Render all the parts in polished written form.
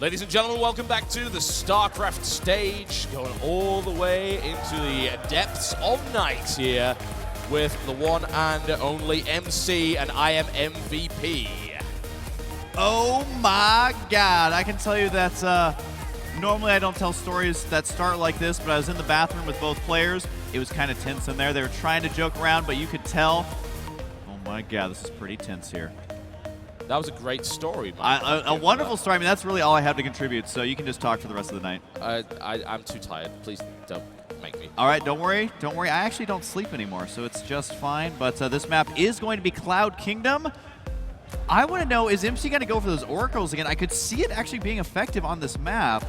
Ladies and gentlemen, welcome back to the STARCRAFT stage, going all the way into the depths of night here with the one and only MC, and I am MVP. Oh my God, I can tell you that normally I don't tell stories that start like this, but I was in the bathroom with both players. It was kind of tense in there. They were trying to joke around, but you could tell, oh my God, this is pretty tense here. That was a great story, man. A wonderful story. I mean, that's really all I have to contribute, so you can just talk for the rest of the night. I'm too tired. Please don't make me. All right, don't worry. Don't worry. I actually don't sleep anymore, so it's just fine. But this map is going to be Cloud Kingdom. I want to know, is MC going to go for those oracles again? I could see it actually being effective on this map.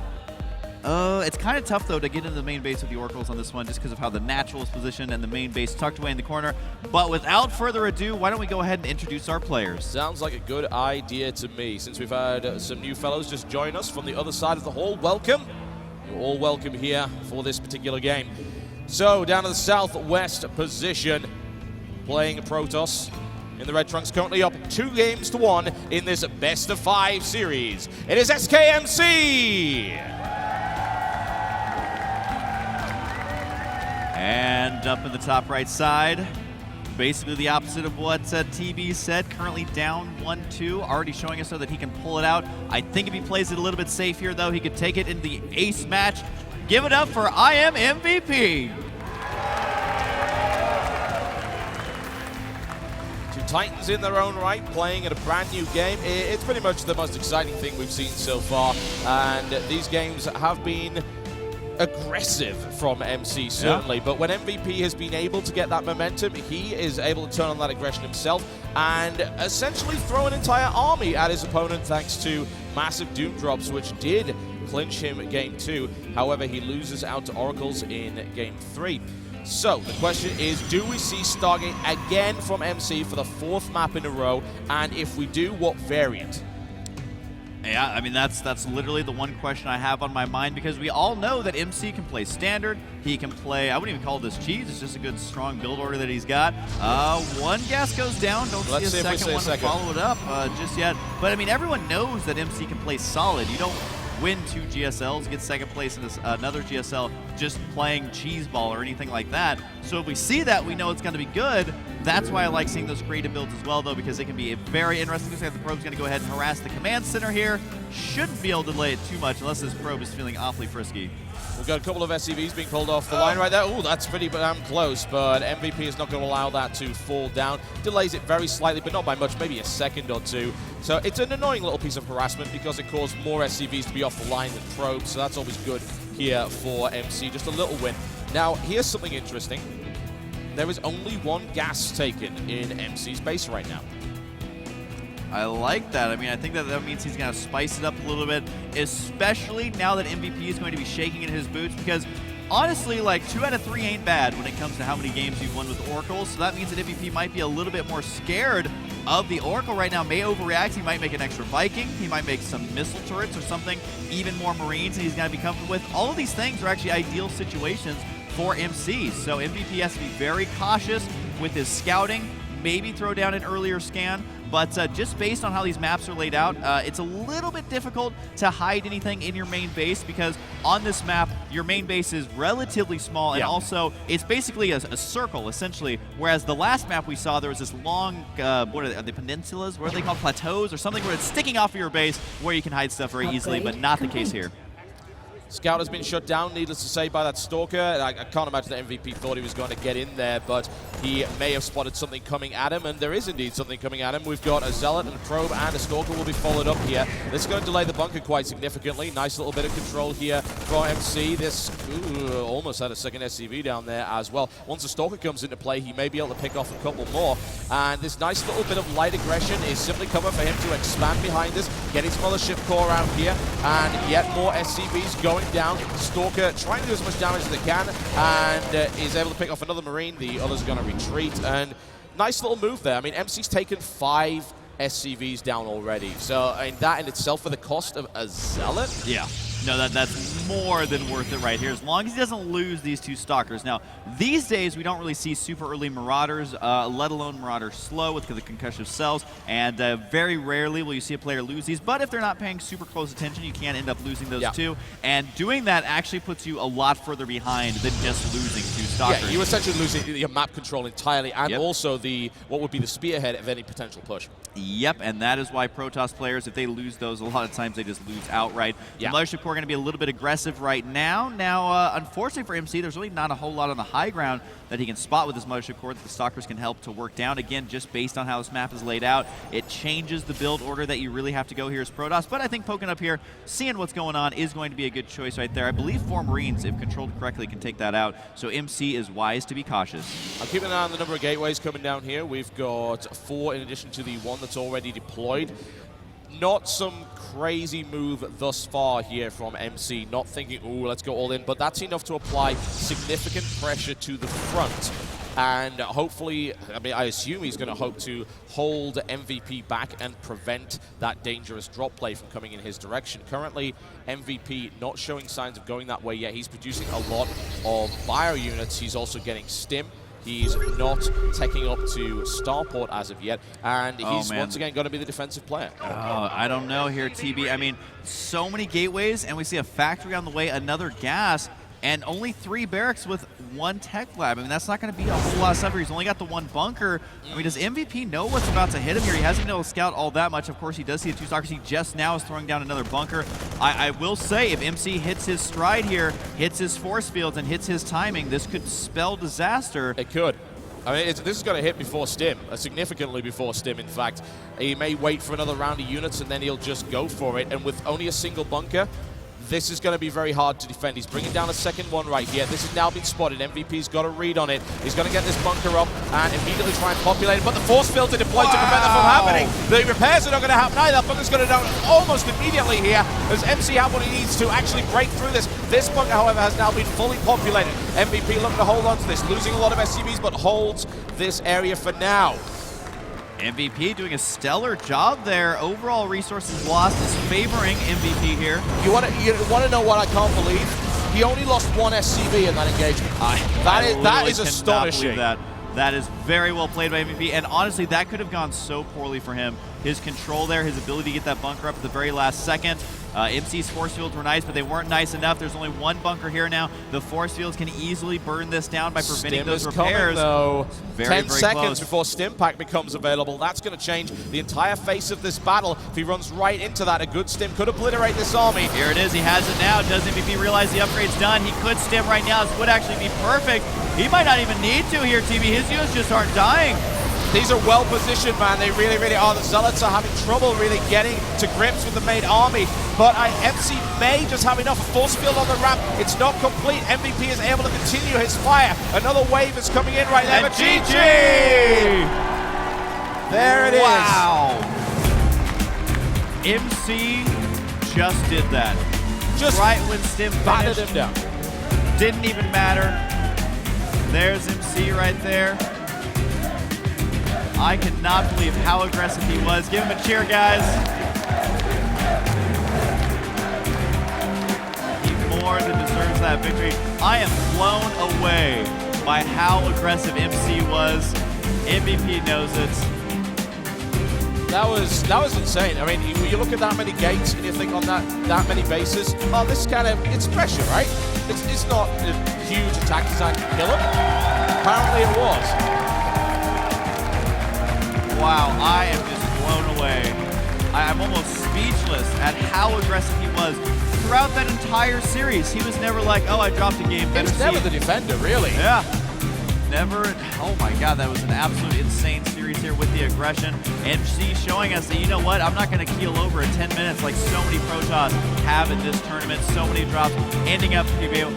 It's kind of tough, though, to get into the main base with the oracles on this one just because of how the natural is positioned and the main base tucked away in the corner. But without further ado, why don't we go ahead and introduce our players? Sounds like a good idea to me. Since we've had some new fellows just join us from the other side of the hall, welcome. You're all welcome here for this particular game. So, down to the southwest position, playing Protoss in the red trunks, currently up 2-1 in this best-of-5 series. It is SKMC! And up in the top right side, basically the opposite of what TB said, currently down 1-2, already showing us so that he can pull it out. I think if he plays it a little bit safe here, though, he could take it in the ace match. Give it up for I am MVP. Two Titans in their own right, playing in a brand new game. It's pretty much the most exciting thing we've seen so far, and these games have been aggressive from MC, certainly, but when MVP has been able to get that momentum, he is able to turn on that aggression himself and essentially throw an entire army at his opponent thanks to massive Doom drops, which did clinch him Game 2. However, he loses out to Oracles in Game 3. So, the question is, do we see Stargate again from MC for the 4th map in a row? And if we do, what variant? Yeah, I mean, that's literally the one question I have on my mind, because we all know that MC can play standard. He can play, I wouldn't even call this cheese, it's just a good, strong build order that he's got. One gas goes down, don't see a second one to follow it up just yet. But, I mean, everyone knows that MC can play solid. You don't win 2 GSLs, get second place in this, another GSL just playing cheese ball or anything like that. So if we see that, we know it's going to be good. That's why I like seeing those creative builds as well, though, because it can be very interesting. Looks like the probe's going to go ahead and harass the command center here. Shouldn't be able to delay it too much unless this probe is feeling awfully frisky. We've got a couple of SCVs being pulled off the line right there. Oh, that's pretty damn close, but MVP is not going to allow that to fall down. Delays it very slightly, but not by much, maybe a second or two. So it's an annoying little piece of harassment because it caused more SCVs to be off the line than probes, so that's always good here for MC. Just a little win. Now, here's something interesting. There is only 1 gas taken in MC's base right now. I like that. I mean, I think that means he's going to spice it up a little bit, especially now that MVP is going to be shaking in his boots, because honestly, like, 2 out of 3 ain't bad when it comes to how many games you've won with Oracles, so that means that MVP might be a little bit more scared of the Oracle right now, may overreact. He might make an extra Viking, he might make some missile turrets or something, even more Marines, and he's going to be comfortable with. All of these things are actually ideal situations for MC, so MVP has to be very cautious with his scouting, maybe throw down an earlier scan, but just based on how these maps are laid out, it's a little bit difficult to hide anything in your main base, because on this map, your main base is relatively small, and also it's basically a circle, essentially, whereas the last map we saw, there was this long, what are they peninsulas? What are they called? Plateaus or something, where it's sticking off of your base where you can hide stuff very easily, but not the case here. Scout has been shut down, needless to say, by that Stalker. I can't imagine that MVP thought he was going to get in there, but he may have spotted something coming at him, and there is indeed something coming at him. We've got a Zealot and a Probe and a Stalker will be followed up here. This is going to delay the bunker quite significantly. Nice little bit of control here for MC. This almost had a second SCV down there as well. Once the Stalker comes into play, he may be able to pick off a couple more, and this nice little bit of light aggression is simply cover for him to expand behind this, getting some other ship core out here, and yet more SCVs going down. Stalker trying to do as much damage as they can, and is able to pick off another Marine. The others are going to retreat, and nice little move there. I mean, MC's taken 5 SCVs down already, so I mean, that in itself for the cost of a Zealot? Yeah. No, that's more than worth it right here, as long as he doesn't lose these two Stalkers. Now, these days, we don't really see super early Marauders, let alone Marauders slow with the concussive cells, and very rarely will you see a player lose these, but if they're not paying super close attention, you can end up losing those too, and doing that actually puts you a lot further behind than just losing two Stalkers. Yeah, you essentially losing your map control entirely, and also what would be the spearhead of any potential push. Yep, and that is why Protoss players, if they lose those, a lot of times they just lose outright. The Mothership Core going to be a little bit aggressive right now. Now, unfortunately for MC, there's really not a whole lot on the high ground that he can spot with his Mothership Core that the Stalkers can help to work down. Again, just based on how this map is laid out, it changes the build order that you really have to go here as Protoss. But I think poking up here, seeing what's going on is going to be a good choice right there. I believe 4 Marines, if controlled correctly, can take that out. So MC is wise to be cautious. I'm keeping an eye on the number of gateways coming down here. We've got 4 in addition to the 1 that's already deployed. Not some crazy move thus far here from MC, not thinking, ooh, let's go all in, but that's enough to apply significant pressure to the front. And hopefully, I mean, I assume he's going to hope to hold MVP back and prevent that dangerous drop play from coming in his direction. Currently, MVP not showing signs of going that way yet. He's producing a lot of bio units. He's also getting stim. He's not taking up to Starport as of yet, and he's once again going to be the defensive player. I don't know here, TB. I mean, so many gateways, and we see a factory on the way, another gas, and only 3 barracks with 1 tech lab. I mean, that's not going to be a whole lot of stuff here. He's only got the 1 bunker. I mean, does MVP know what's about to hit him here? He hasn't been able to scout all that much. Of course, he does see the 2 Stalkers. He just now is throwing down another bunker. I will say, if MC hits his stride here, hits his force fields, and hits his timing, this could spell disaster. It could. I mean, this is going to hit before stim, significantly before stim, in fact. He may wait for another round of units, and then he'll just go for it. And with only a single bunker, this is going to be very hard to defend. He's bringing down a second one right here. This has now been spotted. MVP's got a read on it. He's going to get this bunker up and immediately try and populate it, but the force fields are deployed to prevent that from happening. The repairs are not going to happen either. That bunker's going to down almost immediately here as MC have what he needs to actually break through this. This bunker, however, has now been fully populated. MVP looking to hold on to this, losing a lot of SCVs, but holds this area for now. MVP doing a stellar job there. Overall resources lost is favoring MVP here. You want to know what I can't believe? He only lost 1 SCV in that engagement. That is astonishing. That is very well played by MVP, and honestly, that could have gone so poorly for him. His control there, his ability to get that bunker up at the very last second. MC's force fields were nice, but they weren't nice enough. There's only 1 bunker here now. The force fields can easily burn this down by preventing those repairs. Coming, though. Very 10 seconds close. before stim pack becomes available. That's going to change the entire face of this battle. If he runs right into that, a good stim could obliterate this army. Here it is. He has it now. Does MVP realize the upgrade's done? He could stim right now. This would actually be perfect. He might not even need to here, TV. His units just aren't dying. These are well positioned, man. They really, really are. The Zealots are having trouble really getting to grips with the main army. But MC may just have enough. A force field on the ramp. It's not complete. MVP is able to continue his fire. Another wave is coming in right there. And GG! There it is. Wow. MC just did that. Just right when Stim battered finished. him down. Didn't even matter. There's MC right there. I cannot believe how aggressive he was. Give him a cheer, guys. He more than deserves that victory. I am blown away by how aggressive MC was. MVP knows it. That was insane. I mean, you look at that many gates and you think on that many bases, oh, this kind of, it's pressure, right? It's not a huge attack design to kill him. Apparently it was. Wow, I am just blown away. I'm almost speechless at how aggressive he was throughout that entire series. He was never like, oh, I dropped a game. He was never the defender, really. Yeah. Never. Oh my God, that was an absolute insane series here with the aggression. MC showing us that, you know what, I'm not going to keel over in 10 minutes like so many Protoss have in this tournament. So many drops ending up PBO.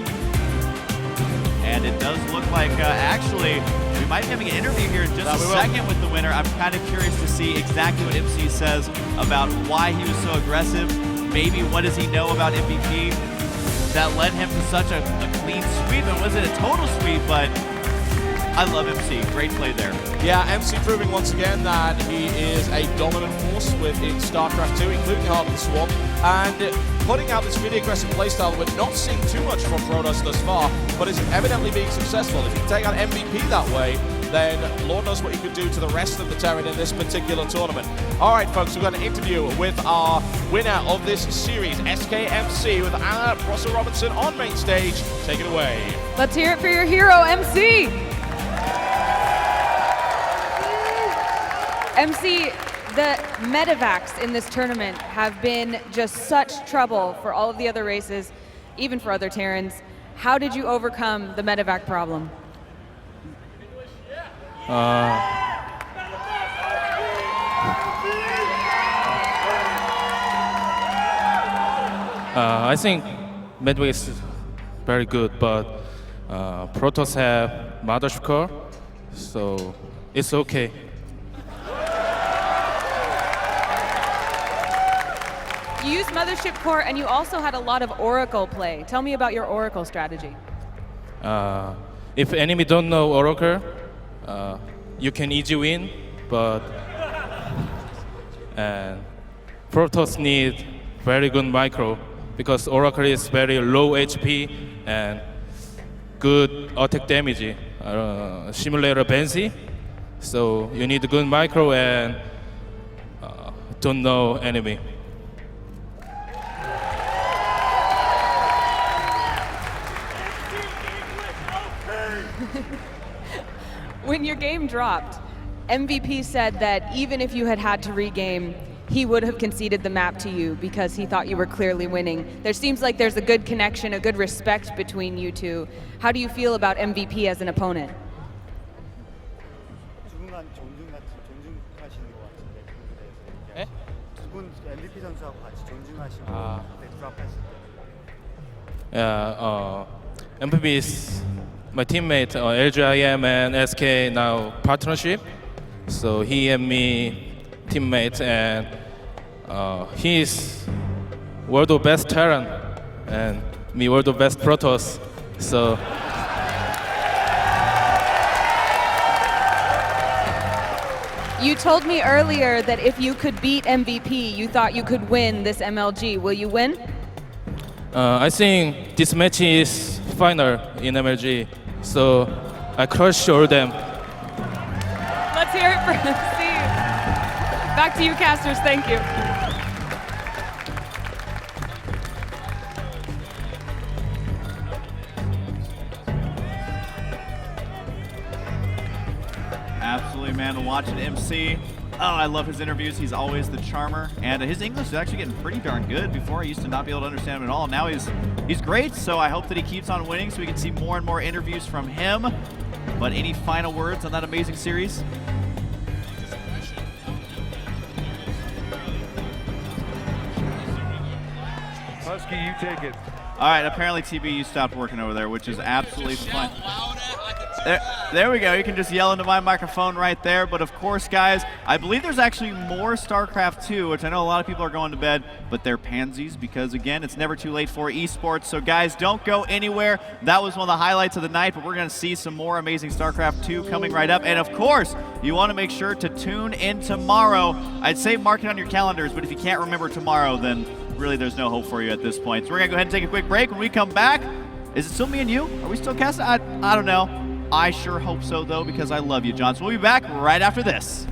And it does look like, actually, we might be having an interview here in just a second with the winner. I'm kind of curious to see exactly what MC says about why he was so aggressive. Maybe what does he know about MVP that led him to such a clean sweep. It wasn't a total sweep, but I love MC. Great play there. Yeah, MC proving once again that he is a dominant force within StarCraft 2, including Heart of the Swarm, and putting out this really aggressive playstyle we're not seeing too much from Protoss thus far, but is evidently being successful. If you can take out MVP that way, then Lord knows what you could do to the rest of the Terran in this particular tournament. All right, folks, we've got an interview with our winner of this series, SKMC, with Anna Prosser-Robinson on main stage. Take it away. Let's hear it for your hero, MC. MC, the medevacs in this tournament have been just such trouble for all of the other races, even for other Terrans. How did you overcome the medevac problem? I think medevac is very good, but Protoss have mothership core, so it's okay. You used Mothership Core, and you also had a lot of Oracle play. Tell me about your Oracle strategy. If enemy don't know Oracle, you can easy win, but and Protoss need very good micro because Oracle is very low HP and good attack damage, simulator Benzi. So you need good micro and don't know enemy. When your game dropped, MVP said that even if you had had to regame, he would have conceded the map to you because he thought you were clearly winning. There seems like there's a good connection, a good respect between you two. How do you feel about MVP as an opponent? 예? 두분 MVP 선수하고 같이 존중하시고 드랍했을 때. Yeah, MVP is my teammate, LGIM and SK now partnership. So he and me teammate, and he is world of best Terran and me world of best Protoss. So You told me earlier that if you could beat MVP, you thought you could win this MLG. Will you win? I think this match is final in MLG. So I crush all them. Let's hear it for Steve. Back to you, casters. Thank you. Absolutely, man. Watching MC. Oh, I love his interviews. He's always the charmer. And his English is actually getting pretty darn good. Before, I used to not be able to understand him at all. Now he's great, so I hope that he keeps on winning so we can see more and more interviews from him. But any final words on that amazing series? Husky, you take it. All right, apparently TB, you stopped working over there, which is absolutely fine. There we go. You can just yell into my microphone right there. But of course, guys, I believe there's actually more StarCraft 2, which I know a lot of people are going to bed, but they're pansies because, again, it's never too late for esports. So, guys, don't go anywhere. That was one of the highlights of the night, but we're going to see some more amazing StarCraft 2 coming right up. And, of course, you want to make sure to tune in tomorrow. I'd say mark it on your calendars, but if you can't remember tomorrow, then really there's no hope for you at this point. So we're going to go ahead and take a quick break. When we come back, is it still me and you? Are we still casting? I don't know. I sure hope so, though, because I love you, John. So we'll be back right after this.